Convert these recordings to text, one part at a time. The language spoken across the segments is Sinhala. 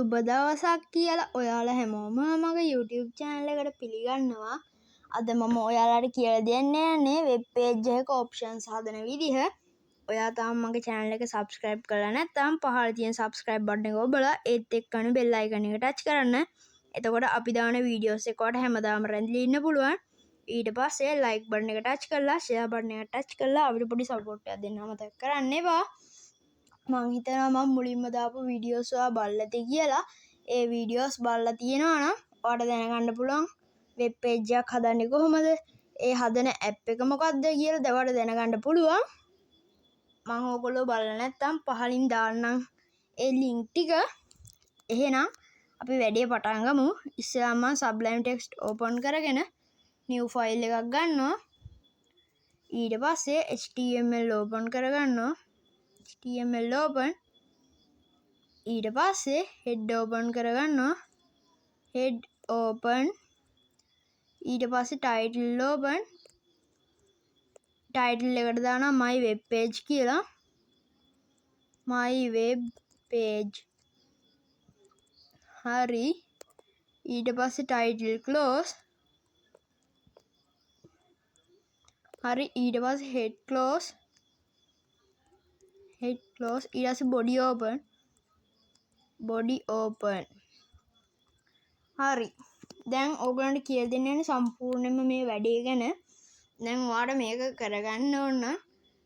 සුබ දවසක් කියලා ඔයාලා හැමෝම මගේ YouTube channel එකට පිළිගන්නවා. අද මම ඔයාලට කියලා දෙන්න යන්නේ වෙබ් page එකක options හදන විදිහ. ඔයා තාම මගේ channel එක subscribe කරලා නැත්නම් පහළ තියෙන subscribe button එක ඔබලා ඒත් එක්කම bell icon එක touch කරන්න. එතකොට අපි දාන videos එක ඔයාලට හැමදාම රැඳිලා ඉන්න පුළුවන්. ඊට පස්සේ like button එක touch කරලා share button එක touch කරලා අපිට පොඩි support එකක් දෙන්න අමතක කරන්න එපා. මං හිතනවා මම මුලින්ම දාපු වීඩියෝස් ඔයා බලලා ඇති කියලා. ඒ වීඩියෝස් බලලා තියෙනවා නම් ඔයාලට දැනගන්න පුළුවන් වෙබ් පේජ් එකක් හදන්නේ කොහොමද? ඒ හදන ඇප් එක මොකක්ද කියලා ඔයාලට දැනගන්න පුළුවන්. මම ඕගොල්ලෝ බලලා නැත්නම් පහලින් දාන්නම් ඒ link ටික. එහෙනම් අපි වැඩේ පටන් ගමු. ඉස්සෙල්ලාම මම sublime text open කරගෙන new file එකක් ගන්නවා. ඊට පස්සේ html open කරගන්නවා. HTML open. ඊට පස්සේ head open කරගන්නවා. head open. ඊට පස්සේ title open. title එකට දානවා my web page කියලා. my web page. හරි. ඊට පස්සේ title close. හරි. ඊට පස්සේ head close. head close. ඊට පස්සේ body open. body open. හරි. දැන් ඕගොල්ලන්ට කියලා දෙන්න යන්නේ සම්පූර්ණයෙන්ම මේ වැඩේ ගැන. දැන් ඔයාලා මේක කරගන්න ඕන නම්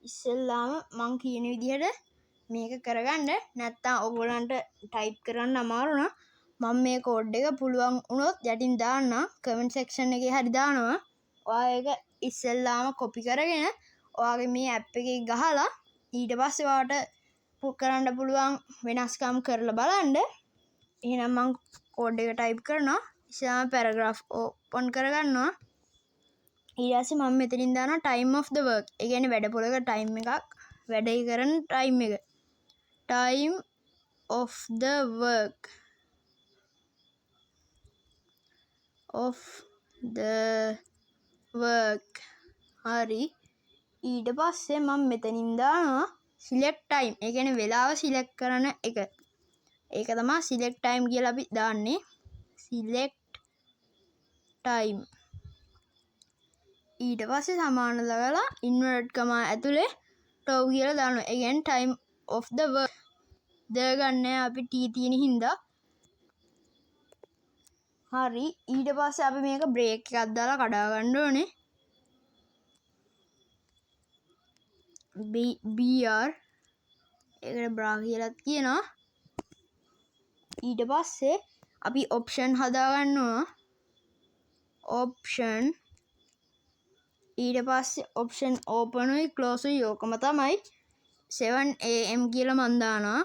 ඉස්සෙල්ලාම මං කියන විදිහට මේක කරගන්න. නැත්තම් ඕගොල්ලන්ට type කරන්න අමාරු නම් මම මේ code එක පුළුවන් වුණොත් යටින් දාන්නම් comment section එකේ හරි දානවා. ඔයා ඒක ඉස්සෙල්ලාම copy කරගෙන ඔයාගේ මේ app එකේ ගහලා ඊට පස්සේ ඔයාලට කරන්න පුළුවන් වෙනස්කම් කරලා බලන්න. එහෙනම් මම code එක type කරනවා. ඉස්සෙල්ලාම paragraph open කරගන්නවා. ඊට පස්සේ මම මෙතනින් දානවා time of the work. ඒ කියන්නේ වැඩ පොලක time එකක් වැඩේ කරන time එක. time of the work. of the work. හරි. ඊට පස්සේ මම මෙතනින් දානවා select time. ඒ කියන්නේ වෙලාව select කරන එක. ඒක තමයි select time කියලා අපි දාන්නේ. select time. ඊට පස්සේ සමාන දාලා inverted comma ඇතුලේ tow කියලා දානවා. ඒ කියන්නේ time of the work. ද ගන්න අපි t තියෙන හින්දා. හරි. ඊට පස්සේ අපි මේක break එකක් දාලා කඩා ගන්න ඕනේ. br ඒකට bra කියලා කියනවා. ඊට පස්සේ අපි option හදා ගන්නවා. option. ඊට පස්සේ option open උයි close උයි ඕකම තමයි. 7 am කියලා මන් දානවා.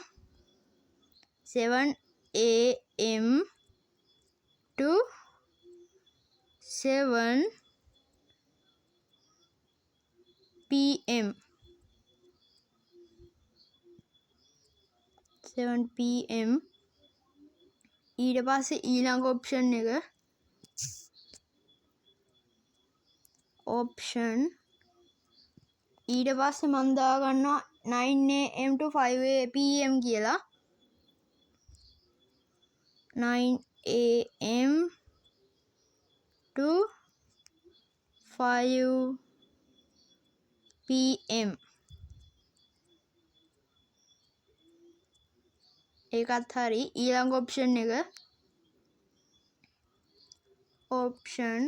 7 am to 7 pm. 7 pm. ඊට පස්සේ ඊළඟ option එක option. ඊට පස්සේ මම දා ගන්නවා 9 am to 5 pm කියලා. 9 am to 5 pm. ඒකත් හරි. ඊළඟ option එක option.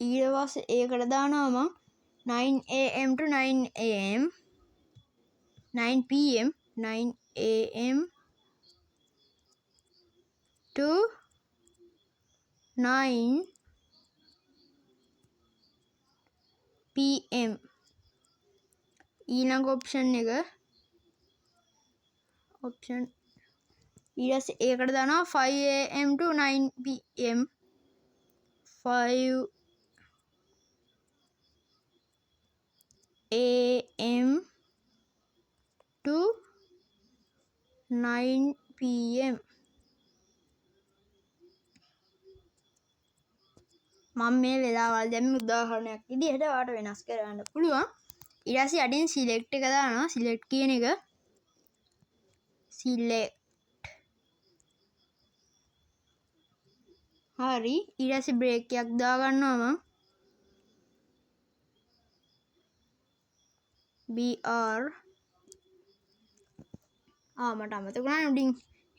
ඊට පස්සේ ඒකට දානවා මම 9 am to 9 am 9 pm 9 am to 9 pm. ඊළඟ option එක option. ඊට පස්සේ ඒකට දානවා 5 am to 9 pm 5 am to 9 pm. මම මේ වෙලාවල් දැන් උදාහරණයක් විදිහට ඔයාලට වෙනස් කරන්න පුළුවන්. ඊට පස්සේ යටින් select එක දානවා. select කියන එක select හරි ඊට පස්සේ බ්‍රේක් එකක් දාගන්නවා මම BR මට අමතක වුණා උඩින්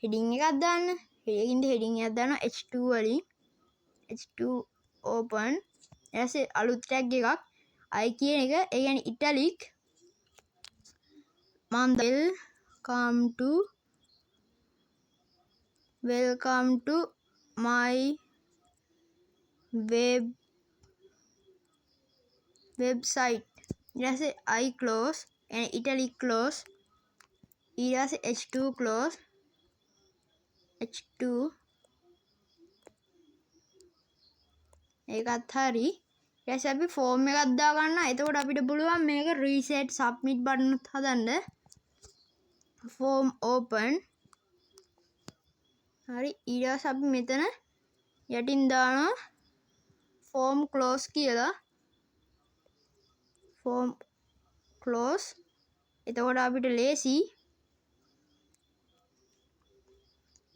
හෙඩින් එකක් දාන්න හෙඩින් එකක් දානවා H2 වලින් H2 open ඊට පස්සේ අලුත් ටැග් එකක් I කියන එක ඒ කියන්නේ ඉටැලික් මම welcome to my website ඊට පස්සේ I close and italic close ඊට පස්සේ H2 close H2 ඒකත් හරි ඊට පස්සේ අපි ෆෝම් එකක් දාගන්න එතකොට අපිට පුළුවන් මේක reset submit button එකත් හදන්න form open හරි ඊට පස්සේ අපි මෙතන යටින් දානවා form close කියලා form close එතකොට අපිට ලේසි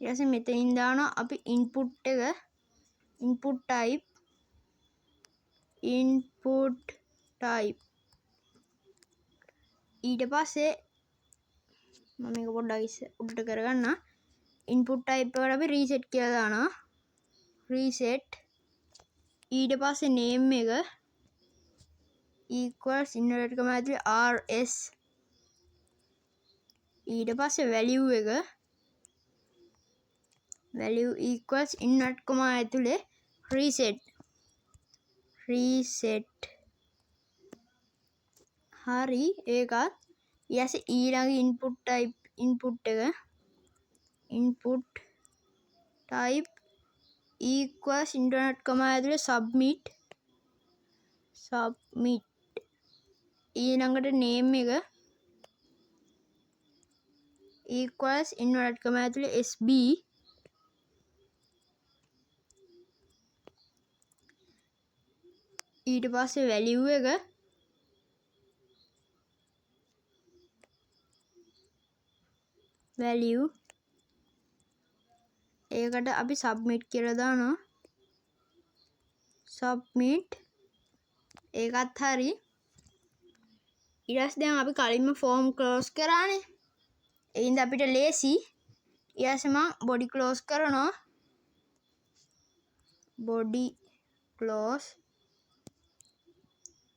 ඊට පස්සේ මෙතනින් දානවා අපි input එක input type ඊට පස්සේ මම මේක පොඩ්ඩක් උඩට කරගන්න input type එකට අපි reset කියලා දානවා reset ඊට පස්සේ name එක equals inverted comma ඇතුලේ rs ඊට පස්සේ value එක value equals inverted comma ඇතුලේ reset හරි ඒකත් ඊට ඊළඟ input type input එක input type equals inverted comma ඇතුලේ submit ඊළඟට name එක equals inverted comma ඇතුලේ sb ඊට පස්සේ value එක value ඒකට අපි submit කියලා දානවා submit ඒකත් හරි ඊට පස්සේ දැන් අපි කලින්ම form close කරානේ ඒ හින්දා අපිට ලේසි ඊට පස්සේ මම body close කරනවා body close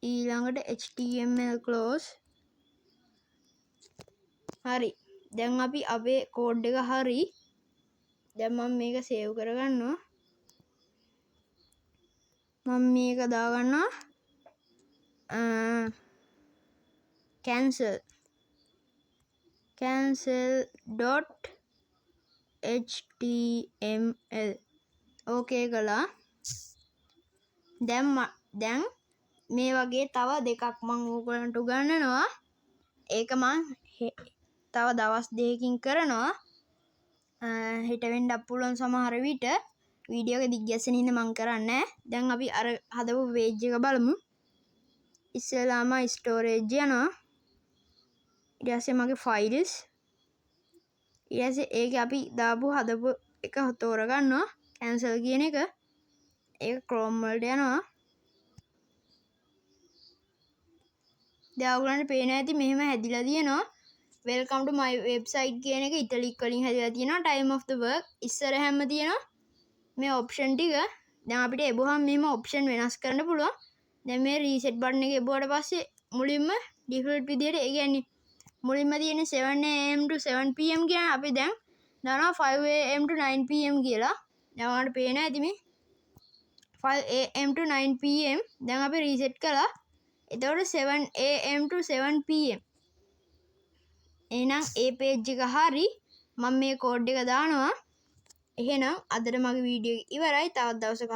ඊළඟට html close හරි දැන් අපි අපේ කෝඩ් එක හරි දැන් මම මේක සේව් කරගන්නවා මම මේක දාගන්නවා cancel.html ඕකේ කළා දැන් මේ වගේ තව දෙකක් මම ඕගොල්ලන්ට උගන්වනවා ඒක මම තව දවස් දෙකකින් කරනවා හෙට වෙන්නත් පුළුවන් සමහර විට වීඩියෝ එක දිග ගැසෙන ඉන්න මම කරන්නේ දැන් අපි අර හදපු page එක බලමු ඉස්සෙල්ලාම storage යනවා ඊට පස්සේ මගේ files ඊට පස්සේ ඒකේ අපි දාපු හදපු එක තෝරගන්නවා cancel කියන එක ඒක Chrome වලට යනවා දැන් ඔයගොල්ලන්ට පේනවා ඇති මෙහෙම හැදිලා තියෙනවා welcome to my website කියන එක ඉටලික් වලින් හැදිලා තියෙනවා time of the work ඉස්සර හැම තියෙනවා මේ option ටික දැන් අපිට එබුවහම මෙහෙම option වෙනස් කරන්න පුළුවන් දැන් මේ reset button එක එබුවට පස්සේ මුලින්ම default විදියට ඒ කියන්නේ මුලින්ම තියෙන 7 am to 7 pm කියන අපි දැන් දානවා 5 am to 9 pm කියලා දැන් ඔයාලට පේනවා ඇති මේ 5 am to 9 pm දැන් අපි reset කළා එතකොට 7 am to 7 pm එහෙනම් ඒ page එක හරි මම මේ code එක දානවා එහෙනම් අදට මගේ වීඩියෝ එක ඉවරයි තවත් දවසක